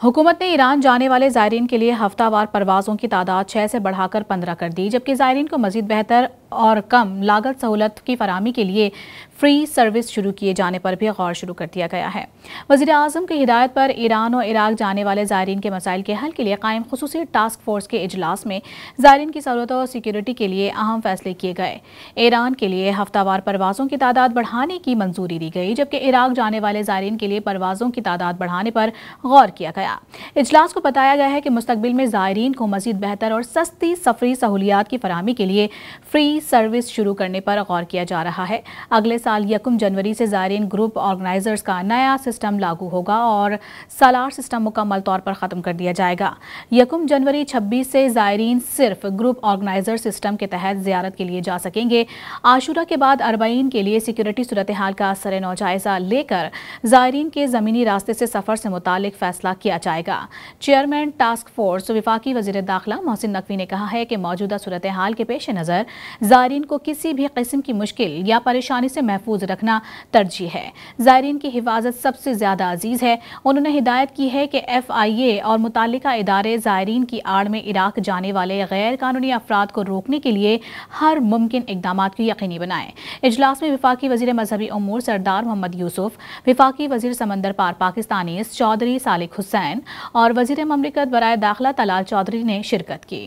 हुकूमत ने ईरान जाने वाले ज़ायरीन के लिए हफ्तावार परवाज़ों की तादाद 6 से बढ़ाकर 15 कर दी, जबकि ज़ायरीन को मज़ीद बेहतर और कम लागत सहूलत की फराहमी के लिए फ्री सर्विस शुरू किए जाने पर भी गौर शुरू कर दिया गया है। वज़ीर आज़म की हिदायत पर ईरान और इराक जाने वाले ज़ायरीन के मसाइल के हल के लिए कायम खुसूसी टास्क फोर्स के इजलास में ज़ायरीन की सहूलतों और सिक्योरिटी के लिए अहम फैसले किए गए। ईरान के लिए हफ्तावार परवाज़ों की तादाद बढ़ाने की मंजूरी दी गई, जबकि इराक जाने वाले ज़ायरीन के लिए परवाज़ों की तादाद बढ़ाने पर गौर किया गया। इजलास को बताया गया है कि मुस्तकबिल में ज़ायरीन को मज़ीद बेहतर और सस्ती सफरी सहूलियात की फराहमी के लिए फ्री सर्विस शुरू करने पर गौर किया जा रहा है। अगले साल 1 जनवरी से ज़ायरीन ग्रुप ऑर्गेनाइजर्स का नया सिस्टम लागू होगा और सालार सिस्टम मुकम्मल तौर पर ख़त्म कर दिया जाएगा। 1 जनवरी 26 से ज़ायरीन सिर्फ ग्रुप ऑर्गेनाइजर सिस्टम के तहत ज़ियारत के लिए जा सकेंगे। आशूरा के बाद अरबाईन के लिए सिक्योरिटी सूरत हाल का असर नौ जायज़ा लेकर ज़ायरीन के ज़मीनी रास्ते से सफ़र से मुतालिक फ़ैसला किया जाएगा। चेयरमैन टास्क फोर्स वफाकी वज़ीर दाखिला मोहसिन नकवी ने कहा है कि मौजूदा सूरत हाल के पेश नज़र ज़ायरीन को किसी भी किस्म की मुश्किल या परेशानी से महफूज रखना तरजीह है। ज़ायरीन की हिफाजत सबसे ज़्यादा अजीज़ है। उन्होंने हिदायत की है कि FIA और मुताल्लिका इदारे ज़ायरीन की आड़ में इराक जाने वाले गैर कानूनी अफराद को रोकने के लिए हर मुमकिन इक़दाम को यकीनी बनाएं। इजलास में वफाकी वज़ीर मजहबी उमूर सरदार मोहम्मद यूसुफ, वफाकी वज़ीर समंदर पार पाकिस्तानी चौधरी सालिक हुसैन और वज़ीर ममलिकत बराए दाखिला तलाल चौधरी ने शिरकत की।